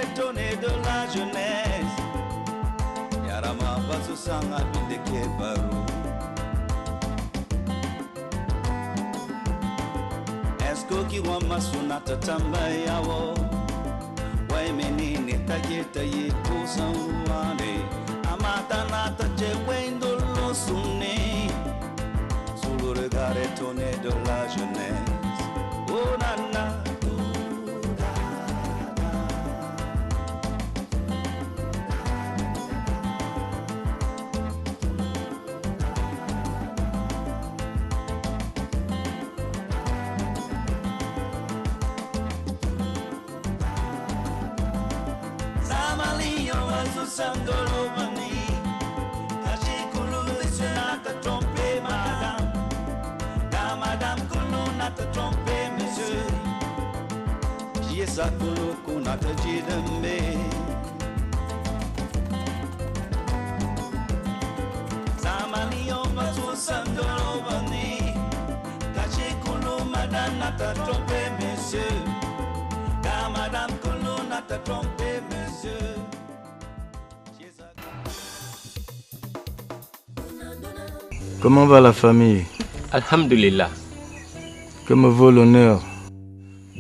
étonné de la jeunesse. Yarama Basusanga Bindeke Baru. Est-ce que Kiwama Sunata Tambayawo? Wai menini tajeta ye kusanwane. Amata nata chewendo lo sunne. Sous le regard étonné de la jeunesse. Oh nana. Sangolo bani, kaji kulu nata tromper madame, da madame kulu nata tromper monsieur, j'y sa kulu kunata jidembe. Zamani on va sous sangolo bani, kaji kulu madame nata tromper monsieur, da madame kulu nata tromper monsieur. Comment va la famille? Alhamdulillah. Que me vaut l'honneur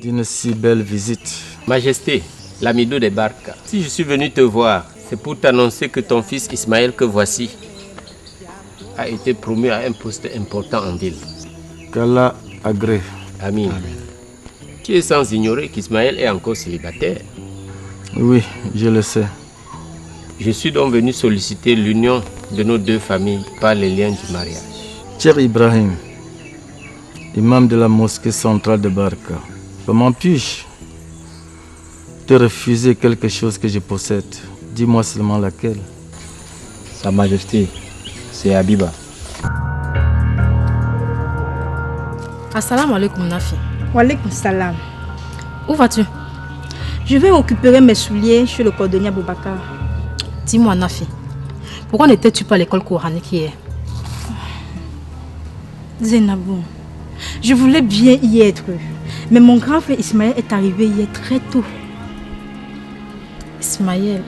d'une si belle visite? Majesté, l'Amidou des Barca, si je suis venu te voir, c'est pour t'annoncer que ton fils Ismaël, que voici, a été promu à un poste important en ville. Qu'Allah agrée. Amin. Tu es sans ignorer qu'Ismaël est encore célibataire. Oui, je le sais. Je suis donc venu solliciter l'union de nos deux familles par les liens du mariage. Cher Ibrahim, imam de la mosquée centrale de Barca, comment puis-je te refuser quelque chose que je possède? Dis-moi seulement laquelle. Sa Majesté, c'est Habiba. Assalamu alaikum Nafi. Wa alaikum salam. Où vas-tu? Je vais récupérer mes souliers chez le cordonnier Boubacar. Dis-moi Nafi, pourquoi n'étais-tu pas à l'école coranique hier? Zainabou, je voulais bien y être, mais mon grand frère Ismaël est arrivé hier très tôt. Ismaël.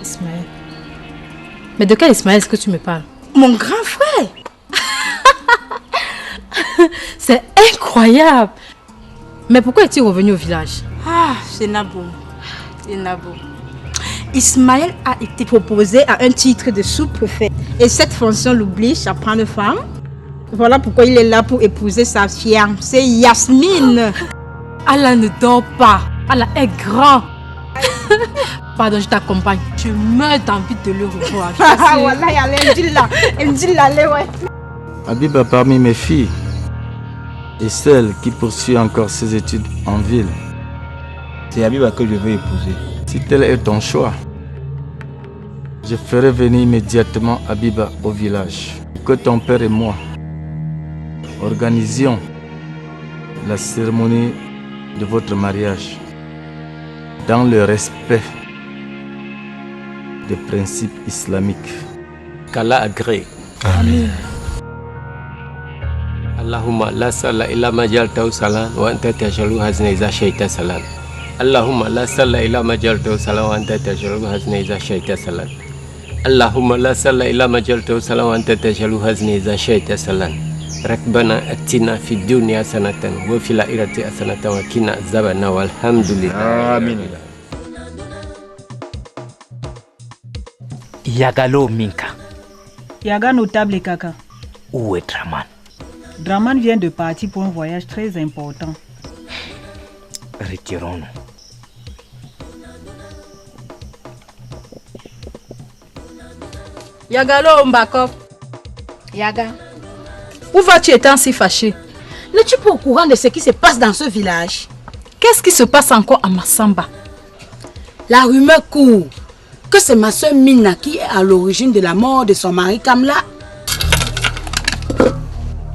Mais de quel Ismaël est-ce que tu me parles? Mon grand frère. C'est incroyable. Mais pourquoi es-tu revenu au village? Ah, Zainabou. Ismaël a été proposé à un titre de sous-préfet. Et cette fonction l'oblige à prendre femme. Voilà pourquoi il est là pour épouser sa fiancée Yasmine. Allah ne dort pas. Allah est grand. Pardon, je t'accompagne. Je meurs d'envie de le revoir. Ah, voilà, elle me dit là, ouais. Habiba, parmi mes filles, et celle qui poursuit encore ses études en ville, C'est Habiba que je veux épouser. si tel est ton choix, je ferai venir immédiatement Habiba au village. Que ton père et moi organisions la cérémonie de votre mariage dans le respect des principes islamiques. Qu'Allah agrée. Amin. Allahumma la salla illa ma jaltahu salan wa anta tashalu hazna iza shaita salan. Allahumma la salla illa ma jaltahu salan wa anta tashalu hazna iza shaita salan. Allahumma la salla illa ma jaltahu salan wa anta tashalu hazna iza shaita salan. Rakbana atina fi dunya sanatan wa fil akhirati hasanatan wa qina azabannar walhamdulillah. Amin. Yagalo Minka. Yaga notable Kaka. Où est Draman? Draman vient de partir pour un voyage très important. Retirons-nous. Yagalo Mbakop. Yaga, Où vas-tu étant si fâché? n'es-tu pas au courant de ce qui se passe dans ce village? Qu'est-ce qui se passe encore à Massamba? La rumeur court que c'est ma soeur Mina qui est à l'origine de la mort de son mari Kamla.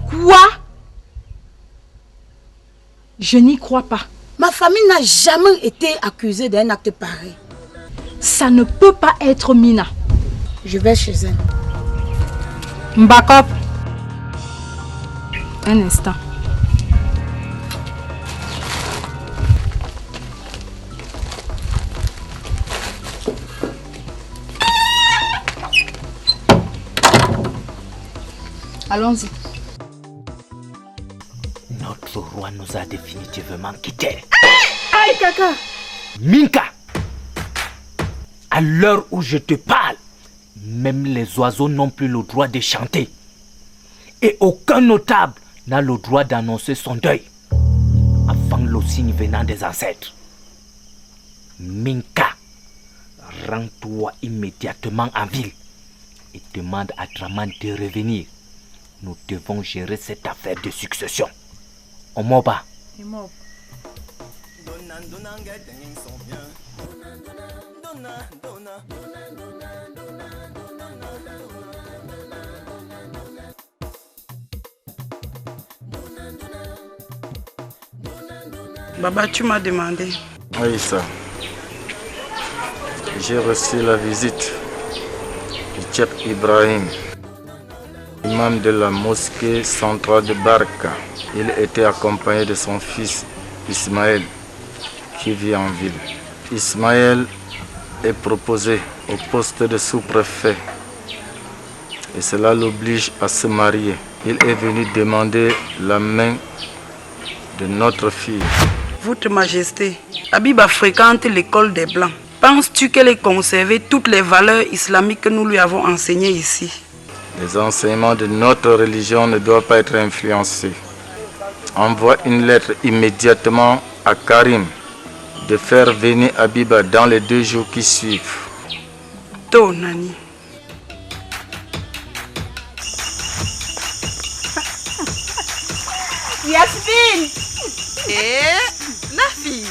Quoi? Je n'y crois pas. Ma famille n'a jamais été accusée d'un acte pareil. Ça ne peut pas être Mina. Je vais chez elle. Mbakop. Un instant. Allons-y. Notre roi nous a définitivement quittés. Aïe, Kaka! Minka, à l'heure où je te parle, même les oiseaux n'ont plus le droit de chanter. Et aucun notable n'a le droit d'annoncer son deuil avant le signe venant des ancêtres. Minka, rends-toi immédiatement en ville et demande à Draman de revenir. Nous devons gérer cette affaire de succession. Omoba. Baba, tu m'as demandé. Oui, ça. J'ai reçu la visite du Cheikh Ibrahim, imam de la mosquée centrale de Barka. Il était accompagné de son fils Ismaël, qui vit en ville. Ismaël est proposé au poste de sous-préfet et cela l'oblige à se marier. Il est venu demander la main de notre fille. Votre Majesté, Habiba fréquente l'école des Blancs. Penses-tu qu'elle ait conservé toutes les valeurs islamiques que nous lui avons enseignées ici? Les enseignements de notre religion ne doivent pas être influencés. Envoie une lettre immédiatement à Karim de faire venir Habiba dans les 2 jours qui suivent. To, Nani. Yasmine! La fille.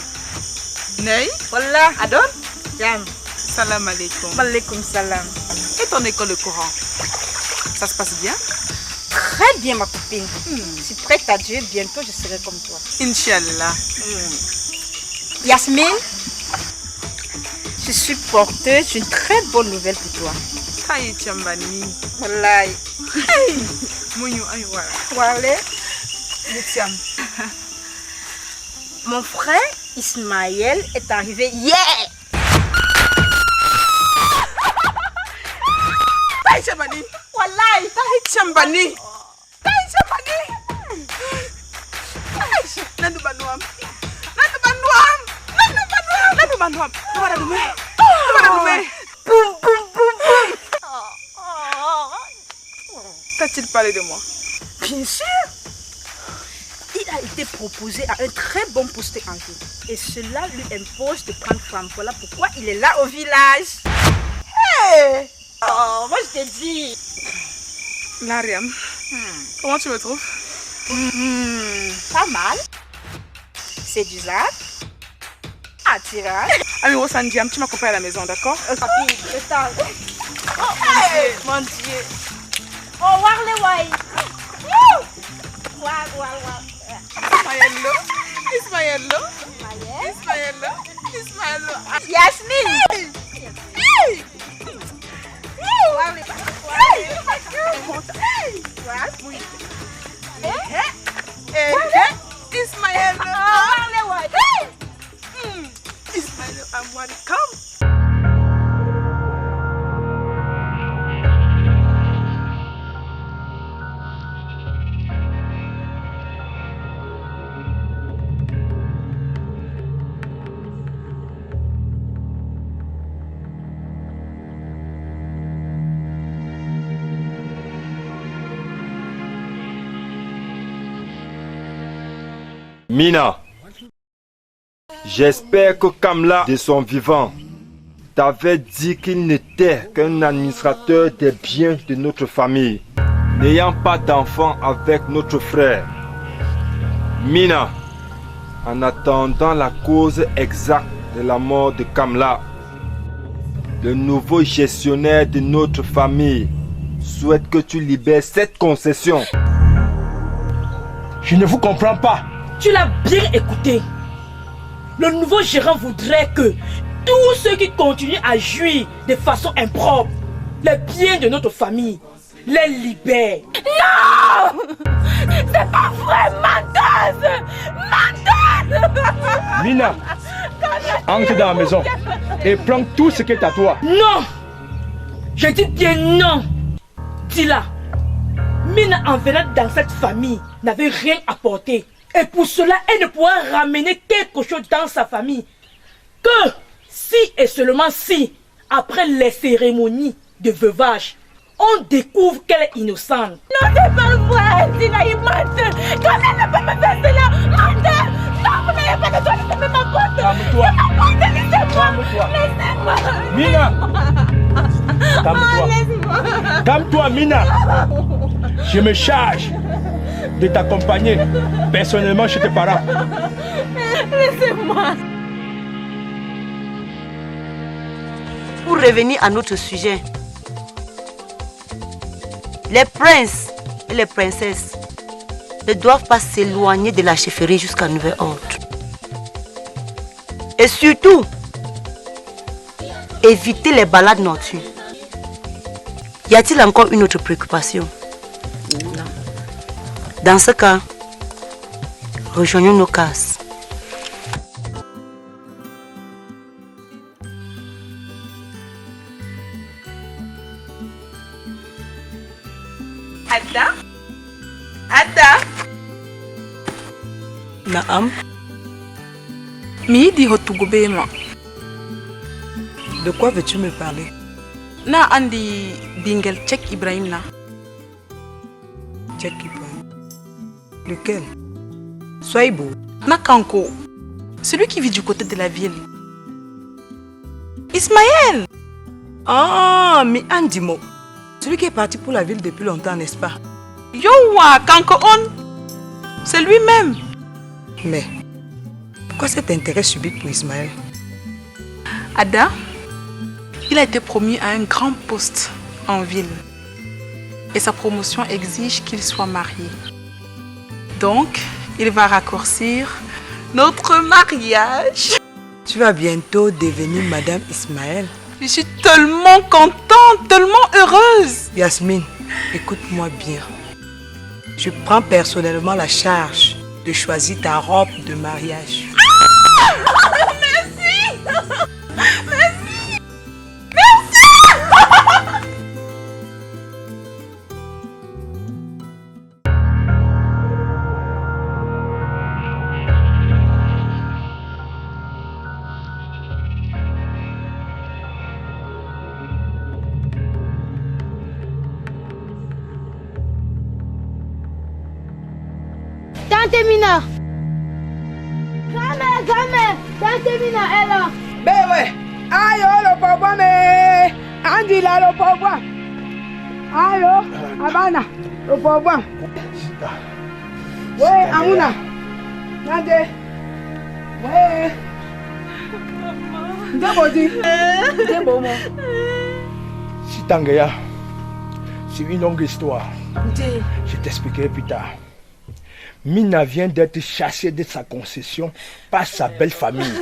Ney? Voilà. Adon? Jam. Salam alaikum. Malaikum salam. Et ton école de Coran? Ça se passe bien? Très bien, ma copine. Je suis prête à Dieu. Bientôt, je serai comme toi. Inch'Allah. Yasmine, je suis porteuse d'une très bonne nouvelle pour toi. Aïe, Tchambani. Wallahi. Mounio, aïe, voilà. Wale. Letiam. Mon frère Ismaël est arrivé hier. Taï Tchambani. Wallahi. Taï Tchambani. Taï Tchambani. Nandu Banouam. Nandu Banouam. Nandu Banouam. Nandu Banouam. Namara Doumé. Namara Doumé. Boum, boum, boum, boum. T'as-t-il parlé de moi? Bien sûr. Il a été proposé à un très bon poste en ville. Et cela lui impose de prendre femme. Voilà pourquoi il est là au village. Hey! Oh, moi je t'ai dit. Lariam, comment tu me trouves? Pas mal. Séduisant. Attirant. Ami Rosandiam, tu m'accompagnes à la maison, d'accord? Papi, le temps. Oh, hey, mon Dieu. Oh, warle wai. Ismaëlo. Ismaëlo. Ismaëlo. Ismaëlo. Yasmine. Ismaëlo. Ismaëlo, I'm one come. Mina, j'espère que Kamla, de son vivant, t'avait dit qu'il n'était qu'un administrateur des biens de notre famille, n'ayant pas d'enfant avec notre frère. Mina, en attendant la cause exacte de la mort de Kamla, le nouveau gestionnaire de notre famille souhaite que tu libères cette concession. Je ne vous comprends pas. Tu l'as bien écouté. Le nouveau gérant voudrait que tous ceux qui continuent à jouir de façon impropre les biens de notre famille les libèrent. Non! C'est pas vrai, menteuse! Menteuse! Mina, entre dans la maison et prends tout ce qui est à toi. Non! Je dis bien non! Dis-la! Mina, en venant dans cette famille, n'avait rien apporté. Et pour cela, elle ne pourra ramener quelque chose dans sa famille. Que si et seulement si, après les cérémonies de veuvage, on découvre qu'elle est innocente. Non, c'est pas vrai, Zina, il mente. Comment elle ne peut me faire cela? Mente. Non, vous n'avez pas besoin de laisser ma porte. Calme-toi. Laissez-moi. Laissez-moi. Mina. Calme-toi. Laisse-moi. Calme-toi, Mina. Je me charge de t'accompagner personnellement chez tes parents. Laissez-moi. Pour revenir à notre sujet, les princes et les princesses ne doivent pas s'éloigner de la chefferie jusqu'à nouvel ordre. Et surtout, éviter les balades nocturnes. Y a-t-il encore une autre préoccupation? Non. Dans ce cas, rejoignons nos cases. Ada? Ada? Naam. Midi hotugubema. De quoi veux-tu me parler? Na andi bingel Cheikh Ibrahim na. Cheikh Ibrahim. Lequel? Soyez-beau. Nakanko. Celui qui vit du côté de la ville. Ismaël. Ah, mais Andimo. Celui qui est parti pour la ville depuis longtemps, n'est-ce pas? Yowa, Kanko on. C'est lui-même. Mais, pourquoi cet intérêt subit pour Ismaël? Ada, il a été promu à un grand poste en ville. Et sa promotion exige qu'il soit marié. Donc, il va raccourcir notre mariage. Tu vas bientôt devenir Madame Ismaël. Je suis tellement contente, tellement heureuse. Yasmine, écoute-moi bien. Je prends personnellement la charge de choisir ta robe de mariage. Merci. Merci. Tante Mina. Game. Tante Mina est là. Bewe. Ayo lo pogwa me. Andila lo pogwa. Ayo. Abana lo pogwa. We amuna. Nande. We. Ndebozi. Ndebomo. Sitangaya, c'est une longue histoire. Je t'expliquerai plus tard. Mina vient d'être chassée de sa concession par sa belle famille.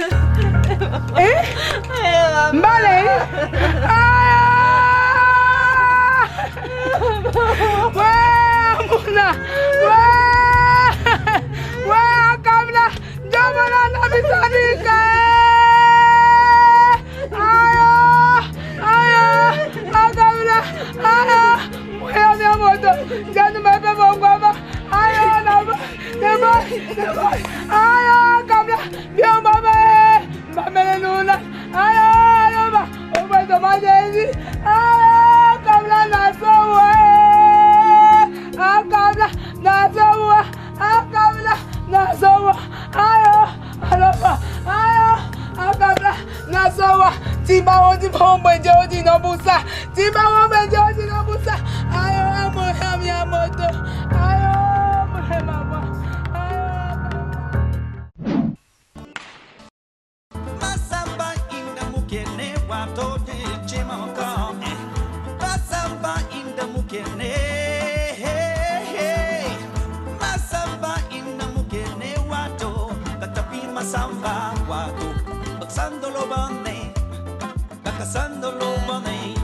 Mbale. Amuna. Akamla. Jamana nabisanika. Akamla. Moya mi moto. Janu mebe bongwaba. Ayo, Kamla, bien maman, Nuna, ayo, on va demander, ayo, Kamla, Nasoua, Kamla, Nasoua, Kamla, Nasoua, ayo, Kamla, Nasoua, Tima, on dit bon, Benjodi, Nobusa, Tima, on Benjodi, Nobusa, ayo, Mohamia Moto, ayo. Masamba inda mukene wato de chimaka. Masamba inda mukene. Masamba inda mukene wato. Katapi masamba wato. Bakasando lo bane. Bakasando lo bane.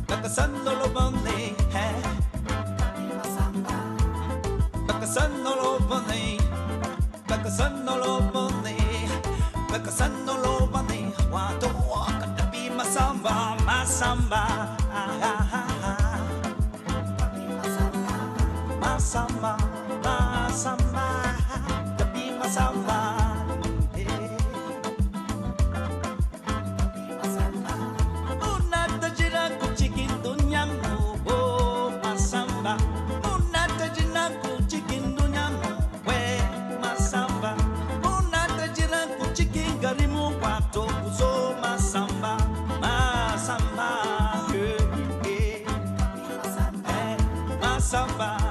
Bakasando lo bane. Bakasando lo bane. Bakasando lo bane. Bakasando lo bane. Wato katapi masamba. samba